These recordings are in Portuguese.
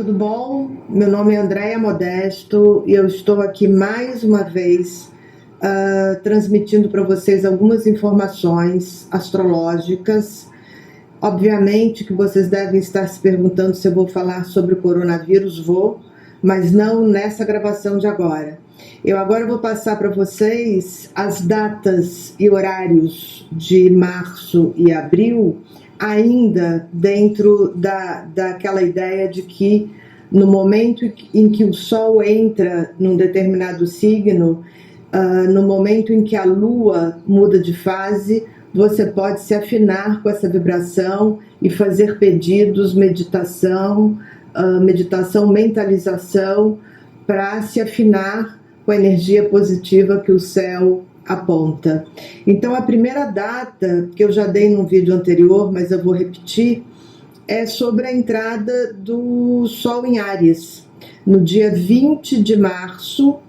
tudo bom? Meu nome é Andréia Modesto e eu estou aqui mais uma vez transmitindo para vocês algumas informações astrológicas. Obviamente que vocês devem estar se perguntando se eu vou falar sobre o coronavírus, mas não nessa gravação de agora. Eu agora vou passar para vocês as datas e horários de março e abril, ainda dentro daquela ideia de que no momento em que o Sol entra num determinado signo, no momento em que a Lua muda de fase, você pode se afinar com essa vibração e fazer pedidos, meditação, mentalização, para se afinar com a energia positiva que o céu aponta. Então, a primeira data, que eu já dei num vídeo anterior, mas eu vou repetir, é sobre a entrada do Sol em Áries, no dia 20 de março,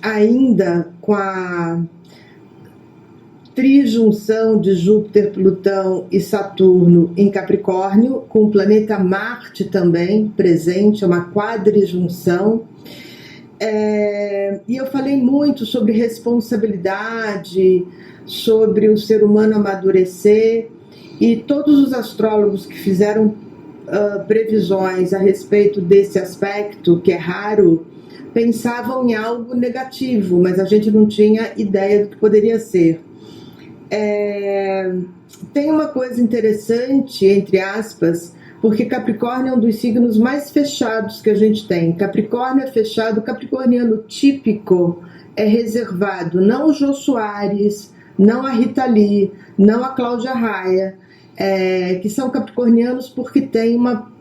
ainda com a trijunção de Júpiter, Plutão e Saturno em Capricórnio, com o planeta Marte também presente, é uma quadrijunção. E eu falei muito sobre responsabilidade, sobre o ser humano amadurecer, e todos os astrólogos que fizeram previsões a respeito desse aspecto, que é raro, pensavam em algo negativo, mas a gente não tinha ideia do que poderia ser. Tem uma coisa interessante, entre aspas, porque Capricórnio é um dos signos mais fechados que a gente tem. Capricórnio é fechado, capricorniano típico é reservado, não o Jô Soares, não a Rita Lee, não a Cláudia Raia, que são capricornianos porque têm uma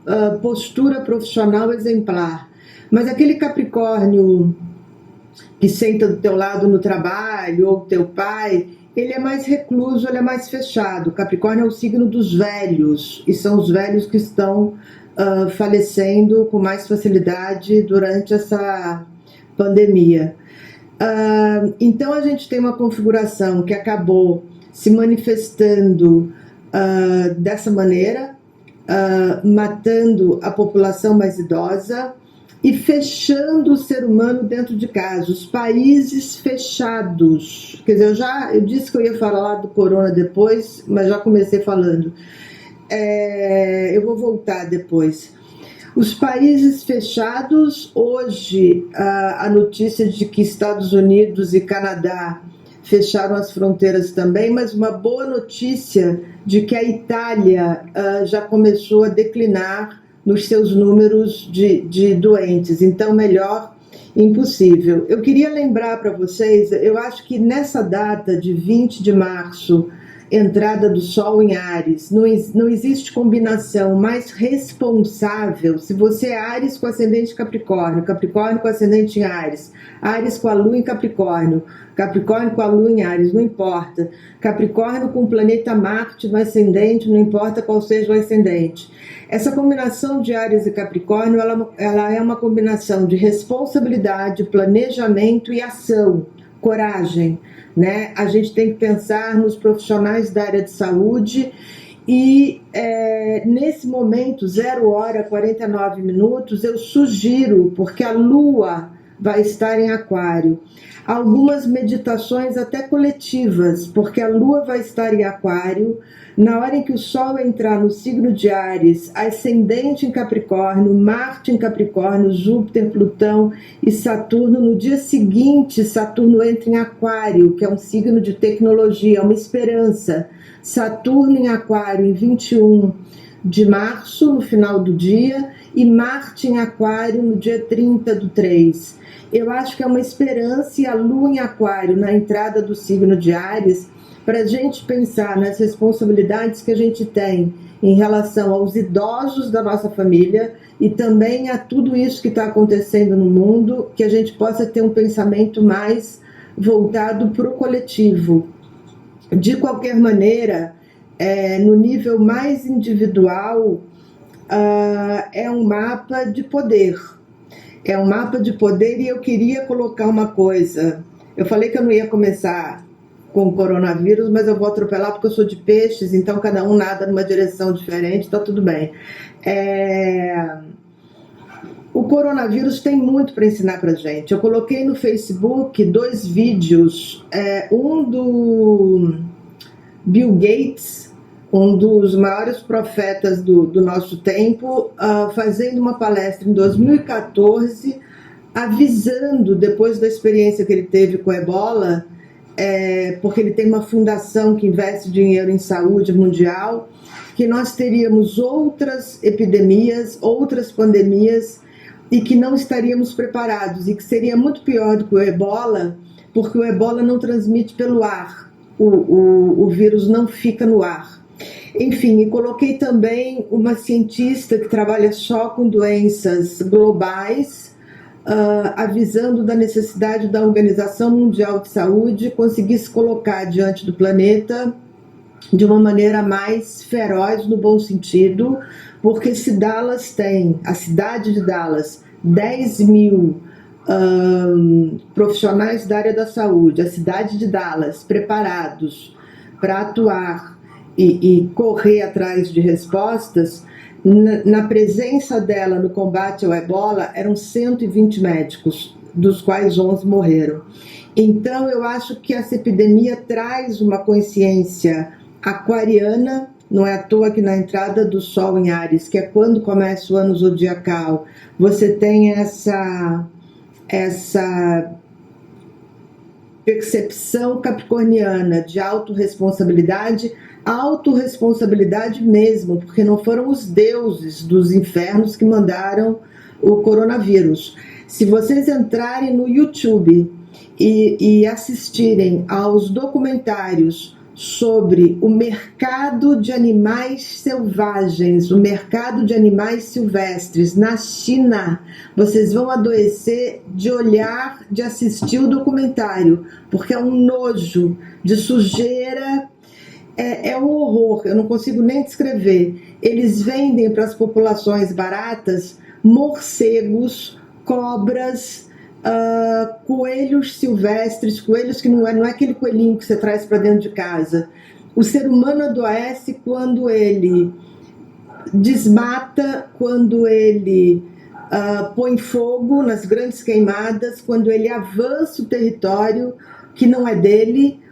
postura profissional exemplar. Mas aquele Capricórnio que senta do teu lado no trabalho, ou teu pai, ele é mais recluso, ele é mais fechado. Capricórnio é o signo dos velhos, e são os velhos que estão falecendo com mais facilidade durante essa pandemia. Então a gente tem uma configuração que acabou se manifestando dessa maneira, matando a população mais idosa e fechando o ser humano dentro de casa, os países fechados. Quer dizer, eu disse que eu ia falar do corona depois, mas já comecei falando. Eu vou voltar depois. Os países fechados, hoje a notícia de que Estados Unidos e Canadá fecharam as fronteiras também, mas uma boa notícia de que a Itália já começou a declinar nos seus números de doentes, então melhor impossível. Eu queria lembrar para vocês, eu acho que nessa data de 20 de março, entrada do Sol em Áries, não existe combinação mais responsável. Se você é Áries com ascendente Capricórnio, Capricórnio com ascendente em Áries, Áries com a Lua em Capricórnio, Capricórnio com a Lua em Áries, não importa, Capricórnio com o planeta Marte no ascendente, não importa qual seja o ascendente. Essa combinação de Áries e Capricórnio, ela é uma combinação de responsabilidade, planejamento e ação, coragem, né? A gente tem que pensar nos profissionais da área de saúde e nesse momento, 0h49, eu sugiro, porque a Lua vai estar em Aquário, algumas meditações até coletivas, porque a Lua vai estar em Aquário, na hora em que o Sol entrar no signo de Áries, ascendente em Capricórnio, Marte em Capricórnio, Júpiter, Plutão e Saturno, no dia seguinte Saturno entra em Aquário, que é um signo de tecnologia, uma esperança. Saturno em Aquário em 21 de março, no final do dia, e Marte em Aquário no dia 30/3. Eu acho que é uma esperança, e a Lua em Aquário na entrada do signo de Áries, para a gente pensar nas responsabilidades que a gente tem em relação aos idosos da nossa família e também a tudo isso que está acontecendo no mundo, que a gente possa ter um pensamento mais voltado para o coletivo. De qualquer maneira, no nível mais individual, é um mapa de poder. É um mapa de poder, e eu queria colocar uma coisa. Eu falei que eu não ia começar com o coronavírus, mas eu vou atropelar porque eu sou de peixes, então cada um nada numa direção diferente, tá tudo bem. O coronavírus tem muito para ensinar para gente. Eu coloquei no Facebook 2 vídeos, um do Bill Gates, um dos maiores profetas do nosso tempo, fazendo uma palestra em 2014, avisando, depois da experiência que ele teve com o Ebola, porque ele tem uma fundação que investe dinheiro em saúde mundial, que nós teríamos outras epidemias, outras pandemias, e que não estaríamos preparados, e que seria muito pior do que o Ebola, porque o Ebola não transmite pelo ar, o vírus não fica no ar. Enfim, e coloquei também uma cientista que trabalha só com doenças globais, avisando da necessidade da Organização Mundial de Saúde conseguir se colocar diante do planeta de uma maneira mais feroz, no bom sentido, porque se Dallas tem, a cidade de Dallas, 10 mil profissionais da área da saúde, a cidade de Dallas preparados para atuar e correr atrás de respostas, na presença dela no combate ao Ebola, eram 120 médicos, dos quais 11 morreram. Então, eu acho que essa epidemia traz uma consciência aquariana, não é à toa que na entrada do Sol em Áries, que é quando começa o ano zodiacal, você tem essa percepção capricorniana de autorresponsabilidade mesmo, porque não foram os deuses dos infernos que mandaram o coronavírus. Se vocês entrarem no YouTube e assistirem aos documentários sobre o mercado de animais selvagens, o mercado de animais silvestres na China, vocês vão adoecer de olhar, de assistir o documentário, porque é um nojo de sujeira, é um horror, eu não consigo nem descrever. Eles vendem para as populações baratas morcegos, cobras, coelhos silvestres, coelhos que não é aquele coelhinho que você traz para dentro de casa. O ser humano adoece quando ele desmata, quando ele põe fogo nas grandes queimadas, quando ele avança o território que não é dele,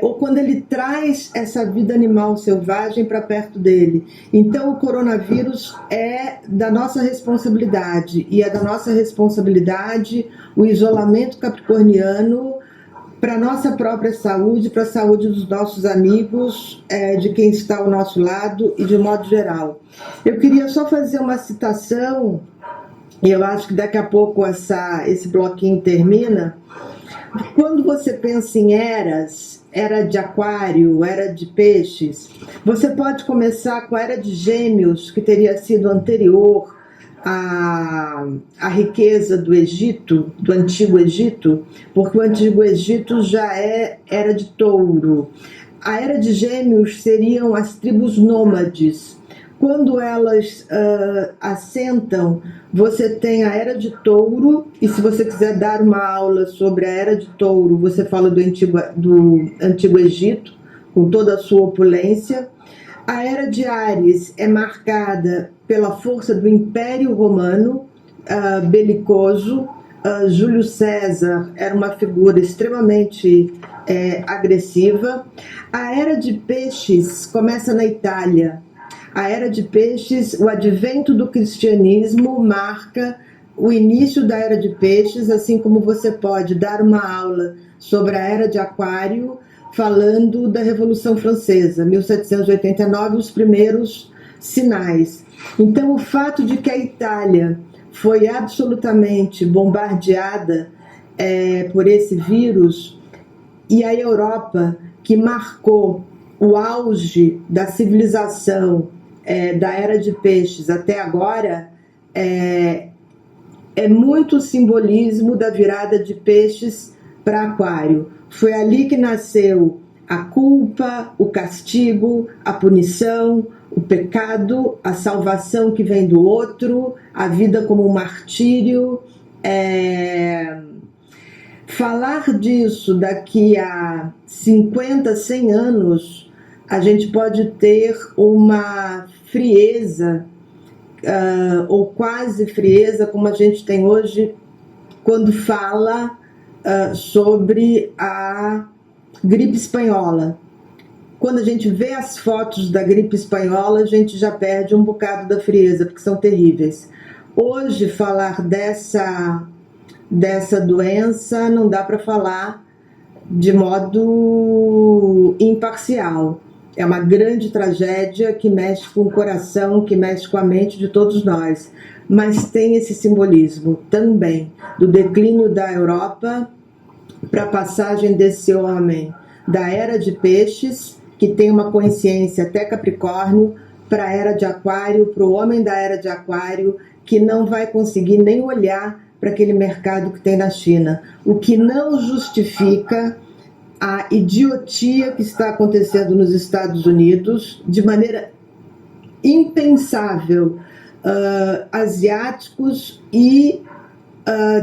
ou quando ele traz essa vida animal selvagem para perto dele. Então o coronavírus é da nossa responsabilidade, e é da nossa responsabilidade o isolamento capricorniano para a nossa própria saúde, para a saúde dos nossos amigos, de quem está ao nosso lado e de modo geral. Eu queria só fazer uma citação, e eu acho que daqui a pouco esse bloquinho termina. Quando você pensa em eras, era de aquário, era de peixes, você pode começar com a era de gêmeos, que teria sido anterior à riqueza do Egito, do Antigo Egito, porque o Antigo Egito já era de touro. A era de gêmeos seriam as tribos nômades. Quando elas assentam, você tem a Era de Touro, e se você quiser dar uma aula sobre a Era de Touro, você fala do Antigo Egito, com toda a sua opulência. A Era de Áries é marcada pela força do Império Romano, belicoso. Júlio César era uma figura extremamente agressiva. A Era de Peixes começa na Itália. A Era de Peixes, o advento do cristianismo marca o início da Era de Peixes, assim como você pode dar uma aula sobre a Era de Aquário falando da Revolução Francesa, 1789, os primeiros sinais. Então, o fato de que a Itália foi absolutamente bombardeada por esse vírus, e a Europa, que marcou o auge da civilização da Era de Peixes até agora, é muito simbolismo da virada de Peixes para Aquário. Foi ali que nasceu a culpa, o castigo, a punição, o pecado, a salvação que vem do outro, a vida como um martírio. Falar disso daqui a 50, 100 anos, a gente pode ter uma frieza, ou quase frieza, como a gente tem hoje, quando fala sobre a gripe espanhola. Quando a gente vê as fotos da gripe espanhola, a gente já perde um bocado da frieza, porque são terríveis. Hoje, falar dessa doença não dá para falar de modo imparcial. É uma grande tragédia que mexe com o coração, que mexe com a mente de todos nós. Mas tem esse simbolismo também do declínio da Europa para a passagem desse homem da era de peixes, que tem uma consciência até Capricórnio, para a era de Aquário, para o homem da era de Aquário, que não vai conseguir nem olhar para aquele mercado que tem na China, o que não justifica a idiotia que está acontecendo nos Estados Unidos, de maneira impensável, asiáticos e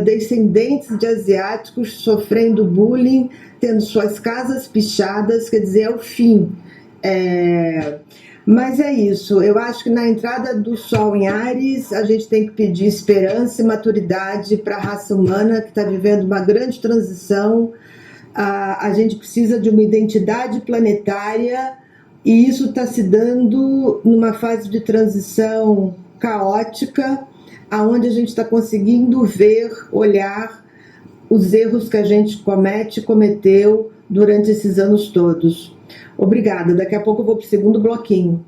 descendentes de asiáticos sofrendo bullying, tendo suas casas pichadas, quer dizer, é o fim. Mas é isso, eu acho que na entrada do Sol em Áries, a gente tem que pedir esperança e maturidade para a raça humana, que está vivendo uma grande transição. A gente precisa de uma identidade planetária, e isso está se dando numa fase de transição caótica, aonde a gente está conseguindo ver, olhar os erros que a gente cometeu durante esses anos todos. Obrigada, daqui a pouco eu vou para o segundo bloquinho.